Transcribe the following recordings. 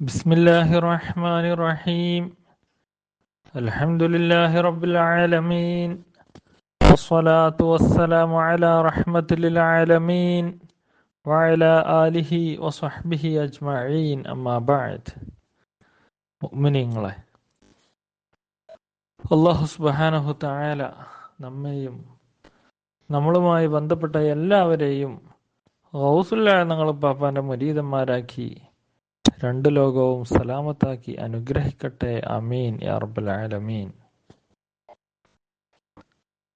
ബിസ്മില്ലാഹിർ റഹ്മാനിർ റഹീം. അൽഹംദുലില്ലാഹി റബ്ബിൽ ആലമീൻ. വസ്സലാത്തു വസ്സലാമു അലാ റഹ്മത്തിൽ ആലമീൻ വഅലാ ആലിഹി വസ്വഹ്ബിഹി അജ്മഈൻ. അമ്മാ ബഅദ്. മുഅ്മിനീങ്ങളെ, അല്ലാഹു സുബ്ഹാനഹു തആല നമ്മെയും നമ്മളുമായി ബന്ധപ്പെട്ട എല്ലാവരെയും ഗൗസുൽ ആലം പാപ്പാന്റെ മുരീദന്മാരാക്കി രണ്ട് ലോകവും സലാമത്താക്കി അനുഗ്രഹിക്കട്ടെ. ആമീൻ യാ റബ്ബൽ ആലമീൻ.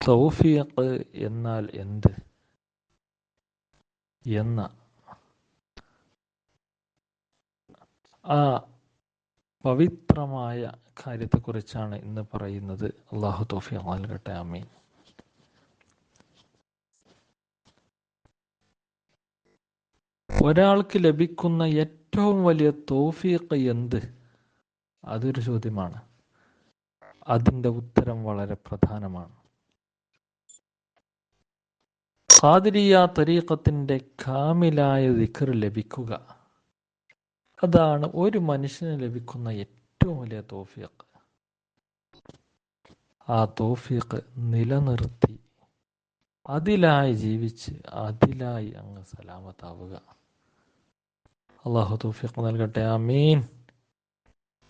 തൗഫീഖ് എന്നാൽ എന്ത് എന്ന ആ പവിത്രമായ കാര്യത്തെക്കുറിച്ചാണ് ഇന്ന് പറയുന്നത്. അള്ളാഹു തൗഫീഖ് നൽകട്ടെ. ആമീൻ. ഒരാൾക്ക് ലഭിക്കുന്ന ഏറ്റവും വലിയ തൗഫീഖ് എന്ത്? അതൊരു ചോദ്യമാണ്. അതിൻ്റെ ഉത്തരം വളരെ പ്രധാനമാണ്. ഖാദിരിയ തരീഖത്തിൻ്റെ കാമിലായ ദിക്ർ ലഭിക്കുക, അതാണ് ഒരു മനുഷ്യന് ലഭിക്കുന്ന ഏറ്റവും വലിയ തൗഫീഖ്. ആ തൗഫീഖ് നിലനിർത്തി അതിലായി ജീവിച്ച് അതിലായി അങ്ങ് സലാമത്താവുക. അള്ളാഹു തൗഫീഖ് നൽകട്ടെ. ആമീൻ.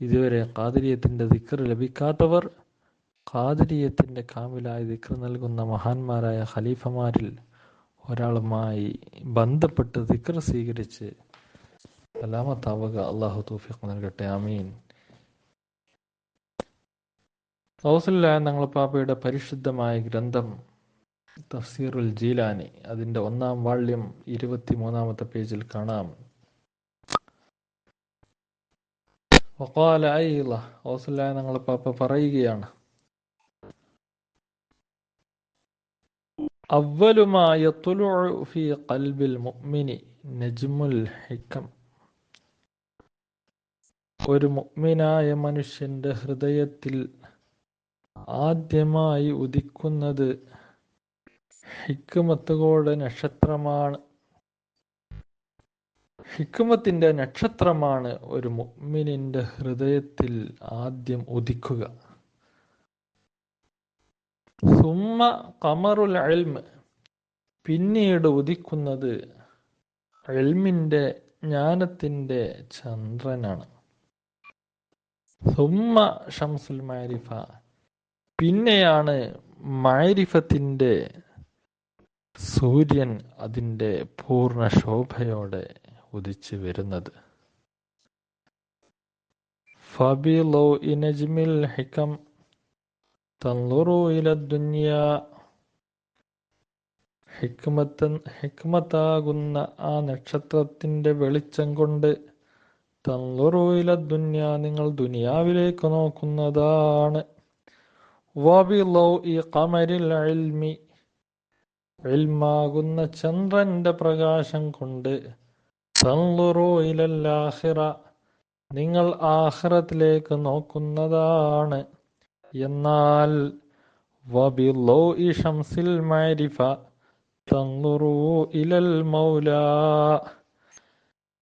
ഇതുവരെ ഖാദിരിയത്തിൻ്റെ ദിക്ർ ലഭിക്കാത്തവർ ഖാദിരിയത്തിൻ്റെ കാമിലായ ദിക്ർ നൽകുന്ന മഹാന്മാരായ ഖലീഫമാരിൽ ഒരാളുമായി ബന്ധപ്പെട്ട് ദിക്ർ സ്വീകരിച്ച് സലാമത്താവുക. അള്ളാഹു തൗഫീഖ് നൽകട്ടെ. ആമീൻ. ഗൗസുൽ ആലം തങ്ങൾ പാപ്പയുടെ പരിശുദ്ധമായ ഗ്രന്ഥം തഫ്സീറുൽ ജീലാനി, അതിൻ്റെ 1-ാം വാള്യം 23-ാമത്തെ പേജിൽ കാണാം. വഖാല അയ്ള, ഗൗസുൽ ആലം തങ്ങൾ പാപ്പ പറയുകയാണ്, അവ്വലു മാ യത്ലുഉ ഫീ ഖൽബിൽ മുഅ്മിനി നജ്മുൽ ഹിക്കം. ഒരു മുഅ്മിനായ മനുഷ്യന്റെ ഹൃദയത്തിൽ ആദ്യമായി ഉദിക്കുന്നത് ഹിക്മത്തുകളുടെ നക്ഷത്രമാണ്. ഹിക്മത്തിന്റെ നക്ഷത്രമാണ് ഒരു മുഅ്മിനിന്റെ ഹൃദയത്തിൽ ആദ്യം ഉദിക്കുക. സുമ്മ ഖമറുൽ ഇൽമ്, പിന്നീട് ഉദിക്കുന്നത് ഇൽമിന്റെ ജ്ഞാനത്തിന്റെ ചന്ദ്രനാണ്. സുമ്മ ഷംസുൽ മഅരിഫ, പിന്നെയാണ് മഅരിഫത്തിന്റെ സൂര്യൻ അതിൻ്റെ പൂർണ്ണ ശോഭയോടെ ഉദിച്ചു വരുന്നത്. ഫബിളൗഇ നജ്മിൽ ഹികം തൻളുറു ഇലദ് ദുനിയാ, ഹിക്മത്താകുന്ന ആ നക്ഷത്രത്തിന്റെ വെളിച്ചം കൊണ്ട് തൻളുറു ഇലദ് ദുനിയാ, നിങ്ങൾ ദുനിയാവിലേക്ക് നോക്കുന്നതാണ്. വബിളൗഇ ഖമരിൽ ഇൽമി, ഇൽമാകുന്ന ചന്ദ്രന്റെ പ്രകാശം കൊണ്ട് തൻളുറു ഇലൽ ആഖിറ, നിങ്ങൾ ആഖിറത്തിലേക്ക് നോക്കുന്നതാണ്. എന്നാൽ വബിളൗഇ ഷംസിൽ മഅരിഫ തൻളുറു ഇലൽ മൗലാ,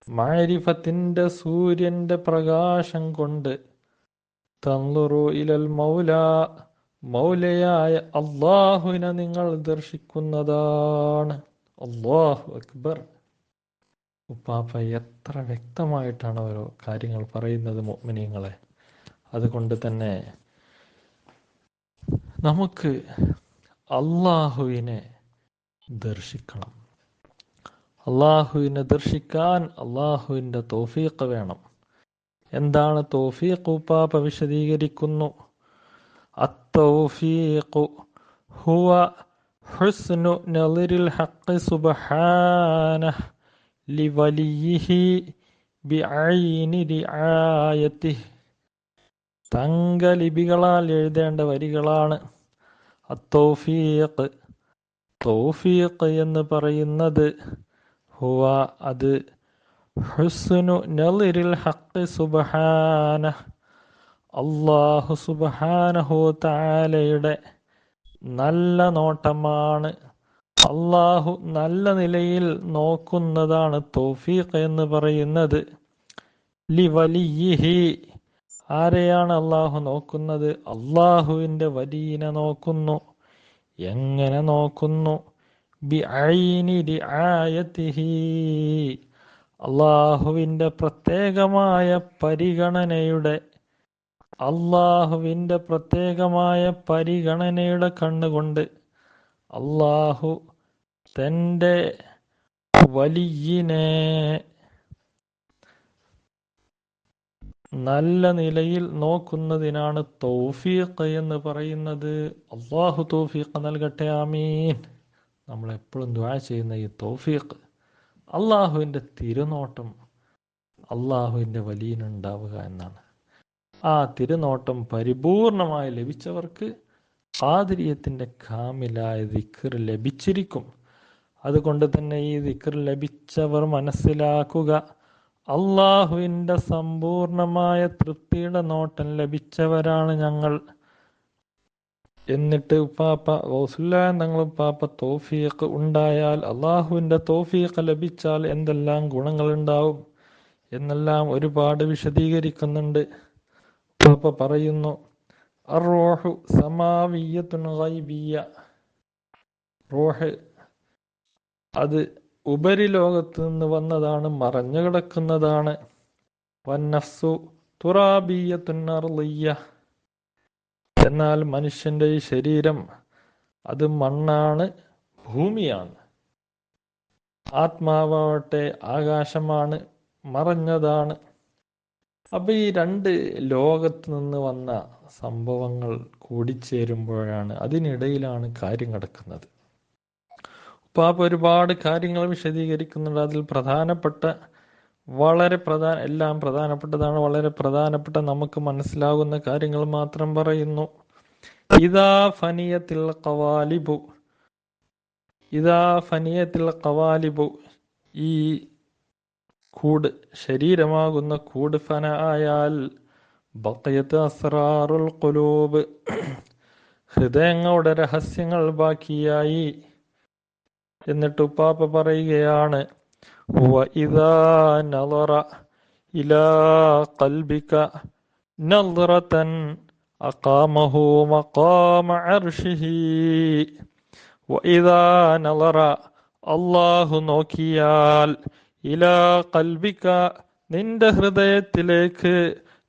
മഅരിഫത്തിന്റെ സൂര്യന്റെ പ്രകാശം കൊണ്ട് തൻളുറു ഇലൽ മൗലാ, മൗലയായ അള്ളാഹുവിനെ നിങ്ങൾ ദർശിക്കുന്നതാണ്. അല്ലാഹു അക്ബർ. ഉപ്പാപ്പ എത്ര വ്യക്തമായിട്ടാണ് ഓരോ കാര്യങ്ങൾ പറയുന്നത് മുഅ്മിനീങ്ങളെ. അതുകൊണ്ട് തന്നെ നമുക്ക് അള്ളാഹുവിനെ ദർശിക്കണം. അള്ളാഹുവിനെ ദർശിക്കാൻ അള്ളാഹുവിൻ്റെ തൗഫീഖ് വേണം. എന്താണ് തൗഫീഖ്? ഉപ്പാപ്പ വിശദീകരിക്കുന്നു. അത്തൗഫീഖു ഹുവ ഹുസ്നു നളിരിൽ ഹഖ് സുബ്ഹാനഹു ലിവലിയിഹി ബിഐനി റിആയതിഹി. തങ്കലിപികളാൽ എഴുതേണ്ട വരികളാണ്. അത്തൗഫീഖ്, തൗഫീഖ് എന്ന് പറയുന്നത് ഹുവ, അത് ഹുസ്നു നളിരിൽ ഹഖ് സുബ്ഹാനഹു, അല്ലാഹു സുബ്ഹാനഹു തആലയുടെ നല്ല നോട്ടമാണ്. അള്ളാഹു നല്ല നിലയിൽ നോക്കുന്നതാണ് തൗഫീഖ് എന്ന് പറയുന്നത്. ലിവലിയിഹി, ആരെയാണ് അള്ളാഹു നോക്കുന്നത്? അള്ളാഹുവിൻ്റെ വലിയനെ നോക്കുന്നു. എങ്ങനെ നോക്കുന്നു? ബിഐനി റിആയതിഹി, അള്ളാഹുവിൻ്റെ പ്രത്യേകമായ പരിഗണനയുടെ കണ്ണുകൊണ്ട് അള്ളാഹു തൻ്റെ വലിയനെ നല്ല നിലയിൽ നോക്കുന്നതിനാണ് തൗഫീഖ് എന്ന് പറയുന്നത്. അള്ളാഹു തൗഫീഖ് നൽകട്ടെ, ആമീൻ. നമ്മളെപ്പോഴും ദുആ ചെയ്യുന്ന ഈ തൗഫീഖ്, അള്ളാഹുവിൻ്റെ തിരുനോട്ടം അള്ളാഹുവിൻ്റെ വലിയനുണ്ടാവുക എന്നാണ്. ആ തിരുനോട്ടം പരിപൂർണമായി ലഭിച്ചവർക്ക് ഖാദിരിയത്തിൻ്റെ കാമിലായ ദിക്ർ ലഭിച്ചിരിക്കും. അതുകൊണ്ട് തന്നെ ഈ ദിക്ർ ലഭിച്ചവർ മനസ്സിലാക്കുക, അള്ളാഹുവിൻ്റെ സമ്പൂർണമായ തൃപ്തിയുടെ നോട്ടം ലഭിച്ചവരാണ് ഞങ്ങൾ. എന്നിട്ട് തങ്ങൾ തൗഫീഖ് ഉണ്ടായാൽ, അള്ളാഹുവിൻ്റെ തൗഫീഖ് ലഭിച്ചാൽ എന്തെല്ലാം ഗുണങ്ങളുണ്ടാവും എന്നെല്ലാം ഒരുപാട് വിശദീകരിക്കുന്നുണ്ട്. പറയുന്നു, അർറൂഹു സമാവിയ്യത്തുൻ ഗൈബിയ്യ, റൂഹ് അത് ഉപരിലോകത്ത് നിന്ന് വന്നതാണ്, മറഞ്ഞു കിടക്കുന്നതാണ്. വന്നഫ്സു തുറാബിയ്യത്തുൻ അർളിയ്യ, എന്നാൽ മനുഷ്യന്റെ ഈ ശരീരം അത് മണ്ണാണ്, ഭൂമിയാണ്. ആത്മാവട്ടെ ആകാശമാണ്, മറഞ്ഞതാണ്. അപ്പൊ ഈ രണ്ട് ലോകത്ത് നിന്ന് വന്ന സംഭവങ്ങൾ കൂടിച്ചേരുമ്പോഴാണ്, അതിനിടയിലാണ് കാര്യം കിടക്കുന്നത്. ഒരുപാട് കാര്യങ്ങൾ വിശദീകരിക്കുന്നുണ്ട്. അതിൽ എല്ലാം പ്രധാനപ്പെട്ടതാണ്. വളരെ പ്രധാനപ്പെട്ട നമുക്ക് മനസ്സിലാകുന്ന കാര്യങ്ങൾ മാത്രം പറയുന്നു. ഇദാ ഫനിയത്തിൽ ഖവാലിബു, ഈ കൂട്, ശരീരമാകുന്ന കൂട് ഫന ആയാൽ, ബഖിയത്ത് അസ്റാറുൽ ഖുലൂബ്, ഹൃദയങ്ങളുടെ രഹസ്യങ്ങൾ ബാക്കിയായി. എന്നിട്ട് പറയുകയാണ്, വഇദാ നളറ ഇലാ ഖൽബിക നളറതൻ അഖാമഹു മഖാമ അർശിഹി. വഇദാ നളറ, അല്ലാഹു നോക്കിയാൽ, ഇലാ ഖൽബിക, നിന്റെ ഹൃദയത്തിലേക്ക്,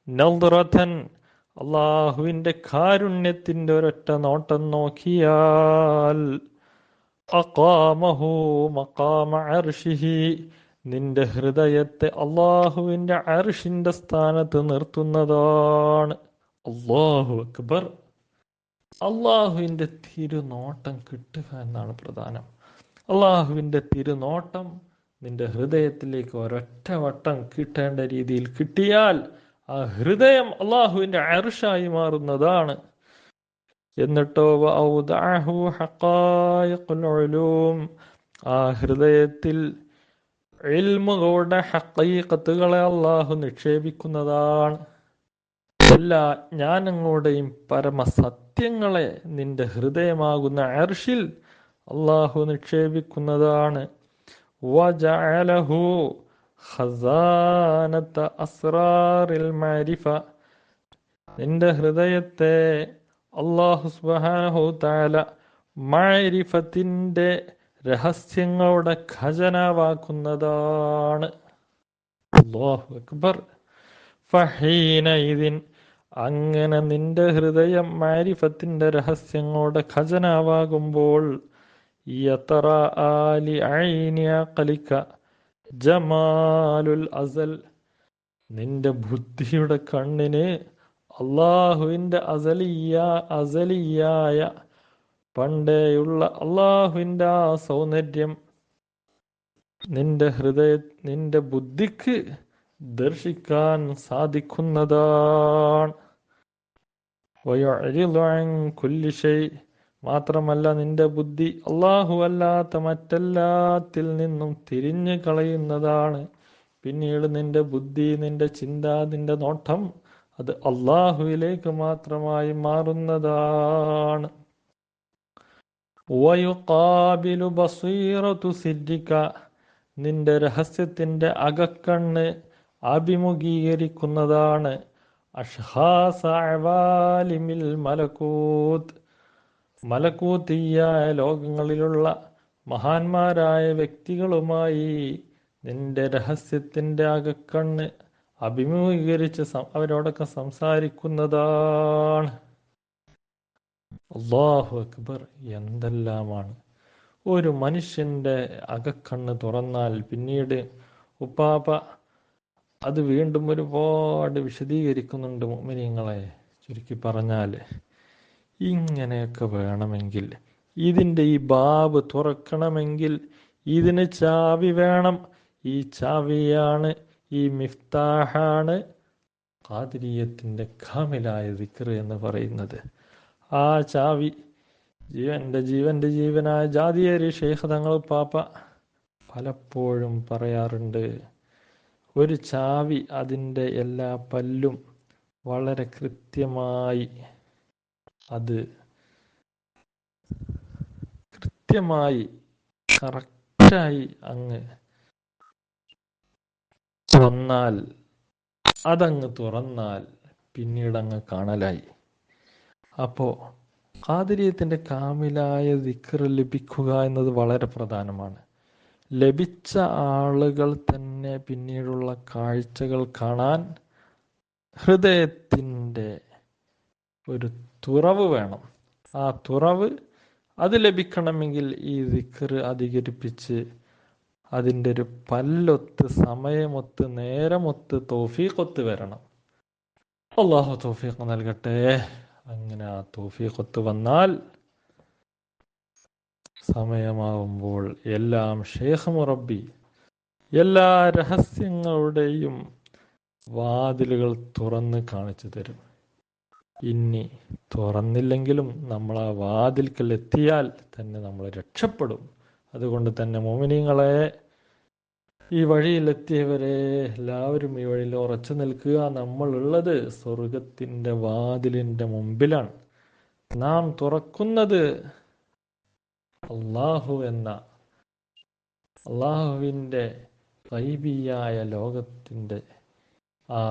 നളറതൻ, അല്ലാഹുവിൻ്റെ കാരുണ്യത്തിൻ്റെ ഒരൊറ്റ നോട്ടം നോക്കിയാൽ, അഖാമഹു മഖാമ അർശിഹി, നിന്റെ ഹൃദയത്തെ അള്ളാഹുവിൻ്റെ അർശിന്റെ സ്ഥാനത്ത് നിർത്തുന്നതാണ്. അല്ലാഹു അക്ബർ. അള്ളാഹുവിൻ്റെ തിരുനോട്ടം കിട്ടുക എന്നാണ് പ്രധാനം. അള്ളാഹുവിൻ്റെ തിരുനോട്ടം നിന്റെ ഹൃദയത്തിലേക്ക് ഒരൊറ്റ വട്ടം കിട്ടേണ്ട രീതിയിൽ കിട്ടിയാൽ ആ ഹൃദയം അള്ളാഹുവിൻ്റെ അർശായി മാറുന്നതാണ്. എന്നിട്ടോ ആ ഹൃദയത്തിൽ ഇൽമുകളുടെ ഹഖീഖത്തുകളെ അള്ളാഹു നിക്ഷേപിക്കുന്നതാണ്. എല്ലാ ജ്ഞാനങ്ങളുടെയും പരമസത്യങ്ങളെ നിന്റെ ഹൃദയമാകുന്ന അർശിൽ അള്ളാഹു നിക്ഷേപിക്കുന്നതാണ്. വജഅലഹു ഖസാനത അസ്റാറിൽ മഅരിഫ, നിന്റെ ഹൃദയത്തെ അല്ലാഹു സുബ്ഹാനഹു തആല മഅരിഫത്തിന്റെ രഹസ്യങ്ങളുടെ ഖജനാവാക്കുന്നതാണ്. അല്ലാഹു അക്ബർ. ഫഹീനഇദിൻ, അങ്ങനെ നിന്റെ ഹൃദയം മഅരിഫത്തിന്റെ രഹസ്യങ്ങളുടെ ഖജനാവാകുമ്പോൾ, യതറാഅലി ഐനി അഖലിക ജമാലുൽ അസൽ, നിന്റെ ബുദ്ധിയുടെ കണ്ണിന് അള്ളാഹുവിൻ്റെ അസലിയായ പണ്ടേയുള്ള അള്ളാഹുവിൻ്റെ ആ സൗന്ദര്യം നിന്റെ ബുദ്ധിക്ക് ദർശിക്കാൻ സാധിക്കുന്നതാണ്. വയഅരിളു അൻ കുല്ലി ശൈ, മാത്രമല്ല നിന്റെ ബുദ്ധി അള്ളാഹു അല്ലാത്ത മറ്റെല്ലാത്തിൽ നിന്നും തിരിഞ്ഞു കളയുന്നതാണ്. പിന്നീട് നിന്റെ ബുദ്ധി, നിന്റെ ചിന്ത, നിന്റെ നോട്ടം അത് അള്ളാഹുവിലേക്ക് മാത്രമായി മാറുന്നതാണ്. വയുഖാബിലു ബസീറതു സിദ്ദിക, നിന്റെ രഹസ്യത്തിന്റെ അകക്കണ്ണ് അഭിമുഖീകരിക്കുന്നതാണ്. അഷ്ഖാസ അവാലിമിൽ മലക്കൂത്ത്, മലക്കൂത്തിയായ ലോകങ്ങളിലുള്ള മഹാന്മാരായ വ്യക്തികളുമായി നിന്റെ രഹസ്യത്തിൻ്റെ അകക്കണ്ണ് അഭിമുഖീകരിച്ച് അവരോടൊക്കെ സംസാരിക്കുന്നതാണ്. അല്ലാഹു അക്ബർ! എന്തെല്ലാമാണ്! ഒരു മനുഷ്യൻ്റെ അകക്കണ്ണ് തുറന്നാൽ പിന്നീട് ഉപ്പാപ്പ അത് വീണ്ടും ഒരുപാട് വിശദീകരിക്കുന്നുണ്ട് മുഅ്മിനീങ്ങളെ. ചുരുക്കി പറഞ്ഞാൽ ഇങ്ങനെയൊക്കെ വേണമെങ്കിൽ, ഇതിൻ്റെ ഈ ബാബ് തുറക്കണമെങ്കിൽ ഇതിന് ചാവി വേണം. ഈ ചാവിയാണ്, ഈ മിഫ്താഹാണ് ഖാദിരിയത്തിൻ്റെ കാമിലായ ദിക്ർ എന്ന് പറയുന്നത്. ആ ചാവി ജീവൻ്റെ ജീവനായ ജാദിയരി ശൈഖ് തങ്ങൾ പാപ്പ പലപ്പോഴും പറയാറുണ്ട്. ഒരു ചാവി അതിൻ്റെ എല്ലാ പല്ലും വളരെ കൃത്യമായി കറക്റ്റായി അങ്ങ് അതങ്ങ് തുറന്നാൽ പിന്നീട് അങ്ങ് കാണലായി. അപ്പോൾ ഖാദിരിയത്തിൻ്റെ കാമിലായ ദിക്ർ ലഭിക്കുക എന്നത് വളരെ പ്രധാനമാണ്. ലഭിച്ച ആളുകൾ തന്നെ പിന്നീടുള്ള കാഴ്ചകൾ കാണാൻ ഹൃദയത്തിൻ്റെ ഒരു തുറവ് വേണം. ആ തുറവ് അത് ലഭിക്കണമെങ്കിൽ ഈ ദിക്ർ അധികരിപ്പിച്ച് അതിൻ്റെ ഒരു പല്ലൊത്ത്, സമയമൊത്ത്, നേരമൊത്ത്, തൗഫീഖൊത്ത് വരണം. അല്ലാഹു തൗഫീഖ് നൽകട്ടെ. അങ്ങനെ ആ തൗഫീഖൊത്ത് വന്നാൽ സമയമാവുമ്പോൾ എല്ലാം ഷേഖ് മുറബ്ബി എല്ലാ രഹസ്യങ്ങളുടെയും വാതിലുകൾ തുറന്ന് കാണിച്ചു തരും. ഇനി തുറന്നില്ലെങ്കിലും നമ്മൾ ആ വാതിൽക്കൽ എത്തിയാൽ തന്നെ നമ്മൾ രക്ഷപ്പെടും. അതുകൊണ്ട് തന്നെ മുഅ്മിനീങ്ങളെ, ഈ വഴിയിലെത്തിയവരെ എല്ലാവരും ഈ വഴിയിൽ ഉറച്ചു നിൽക്കുക. നമ്മളുള്ളത് സ്വർഗത്തിൻ്റെ വാതിലിൻ്റെ മുമ്പിലാണ്. നാം തുറക്കുന്നത് അള്ളാഹു എന്ന അള്ളാഹുവിൻ്റെ ഗൈബിയായ ലോകത്തിൻ്റെ ആ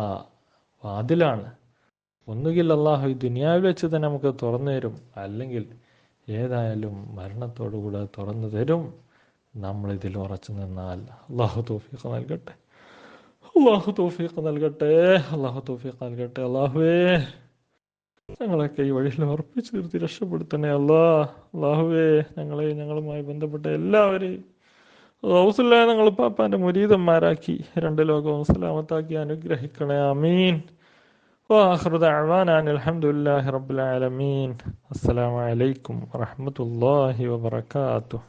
വാതിലാണ്. ഒന്നുകിൽ അള്ളാഹു ഈ ദുനിയാവിൽ വെച്ച് തന്നെ നമുക്ക് തുറന്നു തരും, അല്ലെങ്കിൽ ഏതായാലും മരണത്തോടുകൂടെ തുറന്നു തരും. നമ്മളിതിൽ ഉറച്ചു നിന്നാൽ അള്ളാഹു തൗഫീഖ് നൽകട്ടെ. അള്ളാഹു തൗഫീഖ് നൽകട്ടെ. അള്ളാഹു തൗഫീഖ് നൽകട്ടെ. അള്ളാഹുവേ, ഞങ്ങളൊക്കെ ഈ വഴിയിൽ ഉറപ്പിച്ചു നിർത്തി രക്ഷപ്പെടുത്തണേ അള്ളാഹുവേ, ഞങ്ങളുമായി ബന്ധപ്പെട്ട എല്ലാവരെയും റൗസുല്ലാ ഞങ്ങൾ പാപ്പാന്റെ മുരീദന്മാരാക്കി 2 ലോകവും സലാമത്താക്കി അനുഗ്രഹിക്കണേ. ആമീൻ. വാഖിറു ദഅ്വാനാ അൽഹംദുലില്ലാഹി റബ്ബിൽ ആലമീൻ. അസ്സലാമു അലൈക്കും വറഹ്മത്തുള്ളാഹി വബറകാതുഹു.